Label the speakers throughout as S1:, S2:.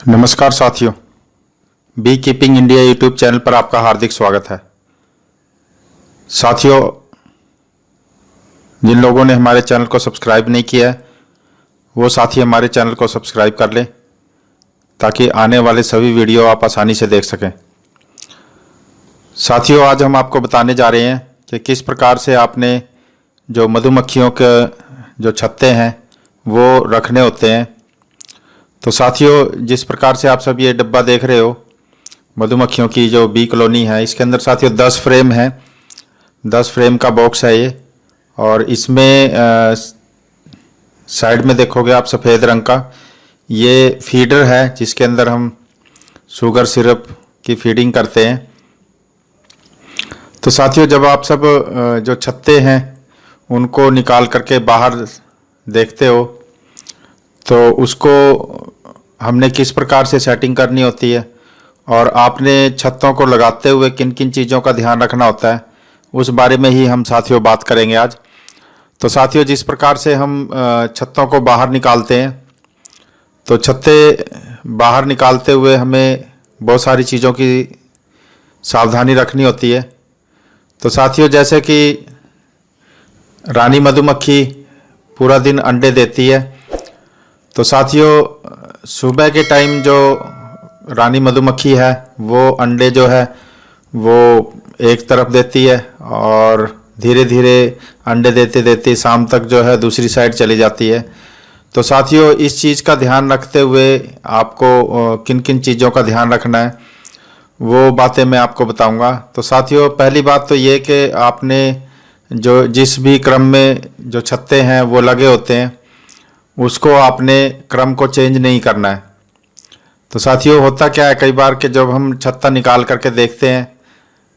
S1: नमस्कार साथियों, beekeeping India YouTube channel पर आपका हार्दिक स्वागत है। साथियों, जिन लोगों ने हमारे चैनल को सब्सक्राइब नहीं किया है वो साथी हमारे चैनल को सब्सक्राइब कर लें ताकि आने वाले सभी वीडियो आप आसानी से देख सकें। साथियों, आज हम आपको बताने जा रहे हैं कि किस प्रकार से आपने जो मधुमक्खियों के जो छत्ते हैं वो रखने होते हैं। तो साथियों, जिस प्रकार से आप सब ये डब्बा देख रहे हो मधुमक्खियों की जो बी कॉलोनी है, इसके अंदर साथियों 10 फ्रेम है। 10 फ्रेम का बॉक्स है ये, और इसमें साइड में देखोगे आप सफ़ेद रंग का ये फीडर है जिसके अंदर हम शुगर सिरप की फीडिंग करते हैं। तो साथियों, जब आप सब जो छत्ते हैं उनको निकाल करके बाहर देखते हो तो उसको हमने किस प्रकार से सेटिंग करनी होती है और आपने छत्तों को लगाते हुए किन किन चीज़ों का ध्यान रखना होता है उस बारे में ही हम साथियों बात करेंगे आज। तो साथियों, जिस प्रकार से हम छत्तों को बाहर निकालते हैं तो छत्ते बाहर निकालते हुए हमें बहुत सारी चीज़ों की सावधानी रखनी होती है। तो साथियों, जैसे कि रानी मधुमक्खी पूरा दिन अंडे देती है, तो साथियों सुबह के टाइम जो रानी मधुमक्खी है वो अंडे जो है वो एक तरफ देती है और धीरे धीरे अंडे देते देते शाम तक जो है दूसरी साइड चली जाती है। तो साथियों, इस चीज़ का ध्यान रखते हुए आपको किन किन चीज़ों का ध्यान रखना है वो बातें मैं आपको बताऊंगा। तो साथियों, पहली बात तो ये कि आपने जो जिस भी क्रम में जो छत्ते हैं वो लगे होते हैं उसको आपने क्रम को चेंज नहीं करना है। तो साथियों, होता क्या है कई बार कि जब हम छत्ता निकाल करके देखते हैं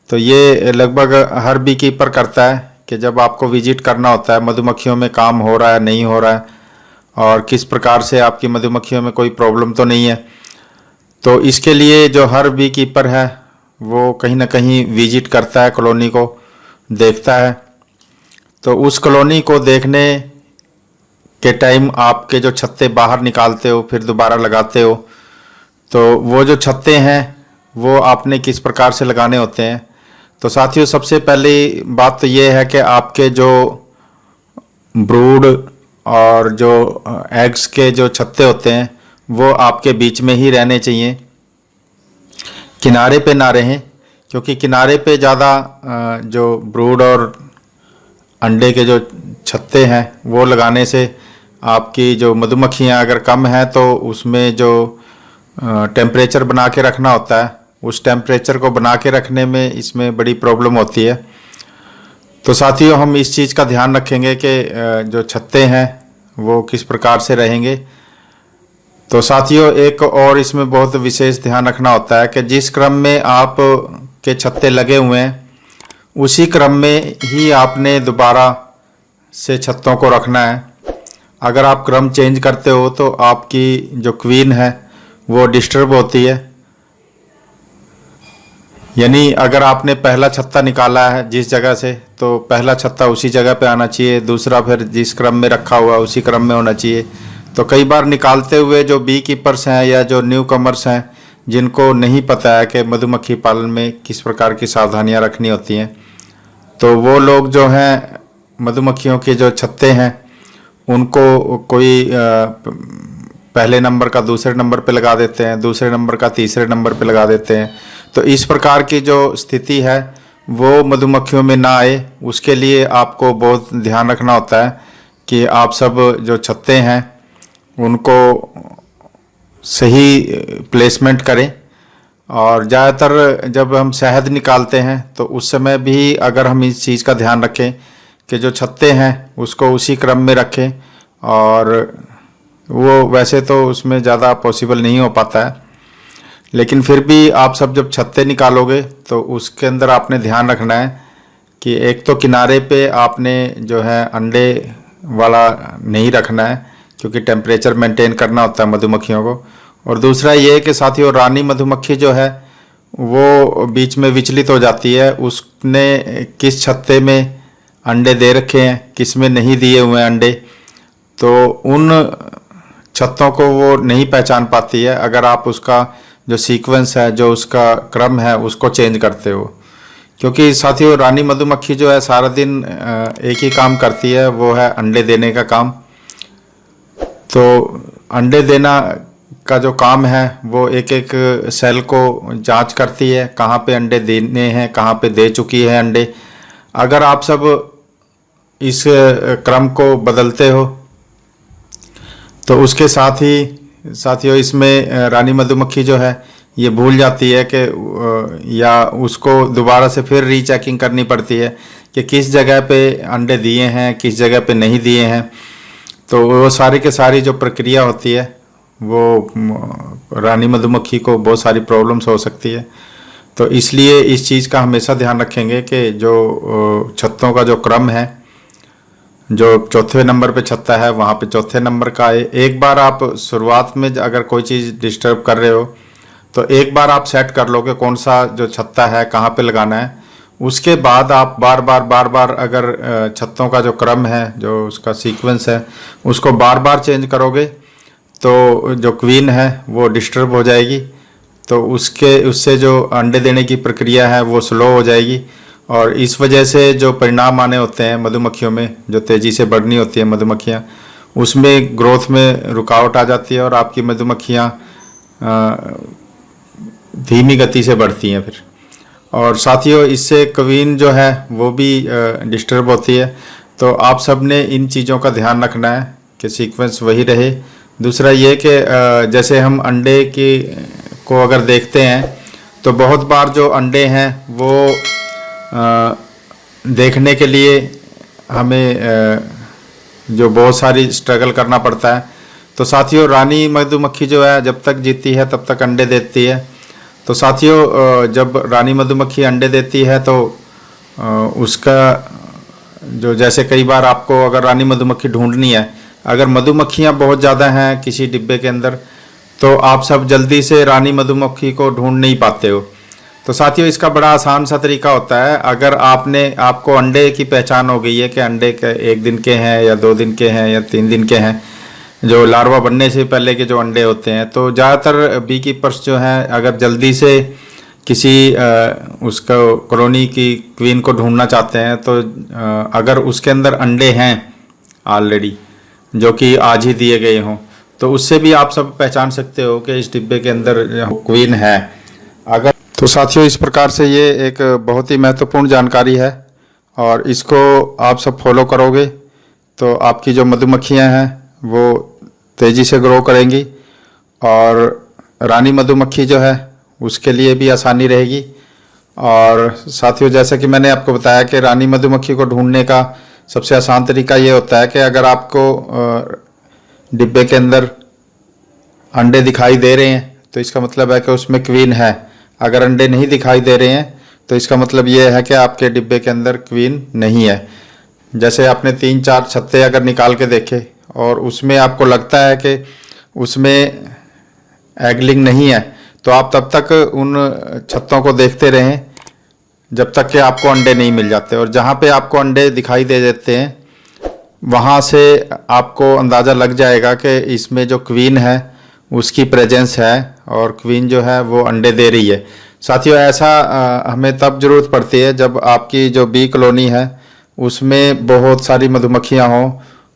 S1: तो ये लगभग हर बी कीपर करता है कि जब आपको विजिट करना होता है मधुमक्खियों में काम हो रहा है नहीं हो रहा है और किस प्रकार से आपकी मधुमक्खियों में कोई प्रॉब्लम तो नहीं है। तो इसके लिए जो हर बी कीपर है वो कहीं ना कहीं विजिट करता है, कॉलोनी को देखता है। तो उस कॉलोनी को देखने के टाइम आपके जो छत्ते बाहर निकालते हो फिर दोबारा लगाते हो तो वो जो छत्ते हैं वो आपने किस प्रकार से लगाने होते हैं। तो साथियों, सबसे पहली बात तो ये है कि आपके जो ब्रूड और जो एग्स के जो छत्ते होते हैं वो आपके बीच में ही रहने चाहिए, किनारे पे ना रहें, क्योंकि किनारे पे ज़्यादा जो ब्रूड और अंडे के जो छत्ते हैं वो लगाने से आपकी जो मधुमक्खियाँ अगर कम हैं तो उसमें जो टेम्परेचर बना के रखना होता है उस टेम्परेचर को बना के रखने में इसमें बड़ी प्रॉब्लम होती है। तो साथियों, हम इस चीज़ का ध्यान रखेंगे कि जो छत्ते हैं वो किस प्रकार से रहेंगे। तो साथियों, एक और इसमें बहुत विशेष ध्यान रखना होता है कि जिस क्रम में आप के छत्ते लगे हुए हैं उसी क्रम में ही आपने दोबारा से छत्तों को रखना है। अगर आप क्रम चेंज करते हो तो आपकी जो क्वीन है वो डिस्टर्ब होती है। यानी अगर आपने पहला छत्ता निकाला है जिस जगह से तो पहला छत्ता उसी जगह पे आना चाहिए, दूसरा फिर जिस क्रम में रखा हुआ उसी क्रम में होना चाहिए। तो कई बार निकालते हुए जो बी कीपर्स हैं या जो न्यू कमर्स हैं जिनको नहीं पता है कि मधुमक्खी पालन में किस प्रकार की सावधानियां रखनी होती हैं, तो वो लोग जो हैं मधुमक्खियों के जो छत्ते हैं उनको कोई पहले नंबर का दूसरे नंबर पे लगा देते हैं, दूसरे नंबर का तीसरे नंबर पे लगा देते हैं। तो इस प्रकार की जो स्थिति है वो मधुमक्खियों में ना आए उसके लिए आपको बहुत ध्यान रखना होता है कि आप सब जो छत्ते हैं उनको सही प्लेसमेंट करें। और ज़्यादातर जब हम शहद निकालते हैं तो उस समय भी अगर हम इस चीज़ का ध्यान रखें कि जो छत्ते हैं उसको उसी क्रम में रखें, और वो वैसे तो उसमें ज़्यादा पॉसिबल नहीं हो पाता है, लेकिन फिर भी आप सब जब छत्ते निकालोगे तो उसके अंदर आपने ध्यान रखना है कि एक तो किनारे पे आपने जो है अंडे वाला नहीं रखना है क्योंकि टेम्परेचर मेंटेन करना होता है मधुमक्खियों को, और दूसरा ये कि साथियों रानी मधुमक्खी जो है वो बीच में विचलित हो जाती है, उसने किस छत्ते में अंडे दे रखे हैं किस में नहीं दिए हुए अंडे, तो उन छत्तों को वो नहीं पहचान पाती है अगर आप उसका जो सीक्वेंस है, जो उसका क्रम है, उसको चेंज करते हो। क्योंकि साथियों रानी मधुमक्खी जो है सारा दिन एक ही काम करती है, वो है अंडे देने का काम। तो अंडे देना का जो काम है वो एक एक सेल को जांच करती है, कहाँ पे अंडे देने हैं, कहाँ पे दे चुकी है अंडे। अगर आप सब इस क्रम को बदलते हो तो उसके साथ ही साथियों इसमें रानी मधुमक्खी जो है ये भूल जाती है कि या उसको दोबारा से फिर रीचेकिंग करनी पड़ती है कि किस जगह पे अंडे दिए हैं, किस जगह पे नहीं दिए हैं। तो वो सारी के सारी जो प्रक्रिया होती है वो रानी मधुमक्खी को बहुत सारी प्रॉब्लम्स हो सकती है। तो इसलिए इस चीज़ का हमेशा ध्यान रखेंगे कि जो छत्तों का जो क्रम है, जो चौथे नंबर पे छत्ता है वहाँ पे चौथे नंबर का है। एक बार आप शुरुआत में अगर कोई चीज़ डिस्टर्ब कर रहे हो तो एक बार आप सेट कर लो कि कौन सा जो छत्ता है कहाँ पे लगाना है। उसके बाद आप बार बार अगर छत्तों का जो क्रम है, जो उसका सीक्वेंस है, उसको बार बार चेंज करोगे तो जो क्वीन है वो डिस्टर्ब हो जाएगी। तो उससे जो अंडे देने की प्रक्रिया है वो स्लो हो जाएगी और इस वजह से जो परिणाम आने होते हैं मधुमक्खियों में, जो तेज़ी से बढ़नी होती है मधुमक्खियाँ, उसमें ग्रोथ में रुकावट आ जाती है और आपकी मधुमक्खियाँ धीमी गति से बढ़ती हैं फिर। और साथियों इससे क्वीन जो है वो भी डिस्टर्ब होती है। तो आप सब ने इन चीज़ों का ध्यान रखना है कि सीक्वेंस वही रहे। दूसरा ये कि जैसे हम अंडे को अगर देखते हैं तो बहुत बार जो अंडे हैं वो देखने के लिए हमें जो बहुत सारी स्ट्रगल करना पड़ता है। तो साथियों रानी मधुमक्खी जो है जब तक जीती है तब तक अंडे देती है। तो साथियों जब रानी मधुमक्खी अंडे देती है तो उसका जो, जैसे कई बार आपको अगर रानी मधुमक्खी ढूंढनी है, अगर मधुमक्खियाँ बहुत ज़्यादा हैं किसी डिब्बे के अंदर तो आप सब जल्दी से रानी मधुमक्खी को ढूंढ नहीं पाते हो। तो साथियों इसका बड़ा आसान सा तरीका होता है। अगर आपको अंडे की पहचान हो गई है कि अंडे के 1 दिन के हैं या 2 दिन के हैं या 3 दिन के हैं, जो लार्वा बनने से पहले के जो अंडे होते हैं, तो ज़्यादातर बी कीपर्स जो हैं अगर जल्दी से किसी उसको कॉलोनी की क्वीन को ढूंढना चाहते हैं तो अगर उसके अंदर अंडे हैं ऑलरेडी जो कि आज ही दिए गए हों, तो उससे भी आप सब पहचान सकते हो कि इस डिब्बे के अंदर क्वीन है। अगर तो साथियों इस प्रकार से ये एक बहुत ही महत्वपूर्ण जानकारी है और इसको आप सब फॉलो करोगे तो आपकी जो मधुमक्खियां हैं वो तेज़ी से ग्रो करेंगी और रानी मधुमक्खी जो है उसके लिए भी आसानी रहेगी। और साथियों जैसा कि मैंने आपको बताया कि रानी मधुमक्खी को ढूंढने का सबसे आसान तरीका ये होता है कि अगर आपको डिब्बे के अंदर अंडे दिखाई दे रहे हैं तो इसका मतलब है कि उसमें क्वीन है। अगर अंडे नहीं दिखाई दे रहे हैं तो इसका मतलब ये है कि आपके डिब्बे के अंदर क्वीन नहीं है। जैसे आपने 3-4 छत्ते अगर निकाल के देखे और उसमें आपको लगता है कि उसमें एगलिंग नहीं है, तो आप तब तक उन छत्तों को देखते रहें जब तक कि आपको अंडे नहीं मिल जाते। और जहाँ पे आपको अंडे दिखाई दे देते हैं वहाँ से आपको अंदाज़ा लग जाएगा कि इसमें जो क्वीन है उसकी प्रेजेंस है और क्वीन जो है वो अंडे दे रही है। साथियों ऐसा हमें तब ज़रूरत पड़ती है जब आपकी जो बी कॉलोनी है उसमें बहुत सारी मधुमक्खियाँ हों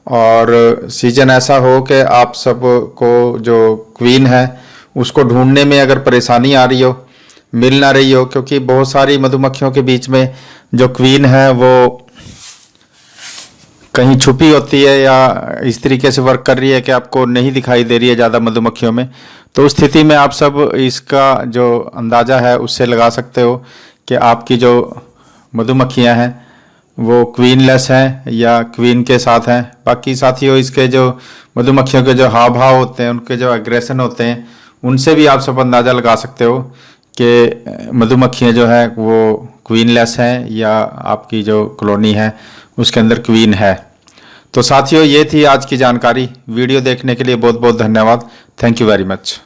S1: और सीजन ऐसा हो कि आप सब को जो क्वीन है उसको ढूंढने में अगर परेशानी आ रही हो, मिल ना रही हो, क्योंकि बहुत सारी मधुमक्खियों के बीच में जो क्वीन है वो कहीं छुपी होती है या इस तरीके से वर्क कर रही है कि आपको नहीं दिखाई दे रही है ज़्यादा मधुमक्खियों में। तो उस स्थिति में आप सब इसका जो अंदाज़ा है उससे लगा सकते हो कि आपकी जो मधुमक्खियां हैं वो क्वीनलेस हैं या क्वीन के साथ हैं। बाकी साथियों इसके जो मधुमक्खियों के जो हाव भाव होते हैं, उनके जो एग्रेशन होते हैं, उनसे भी आप सब अंदाज़ा लगा सकते हो कि मधुमक्खियाँ जो है वो क्वीनलेस हैं या आपकी जो कॉलोनी है उसके अंदर क्वीन है। तो साथियों ये थी आज की जानकारी। वीडियो देखने के लिए बहुत बहुत धन्यवाद। Thank you very much.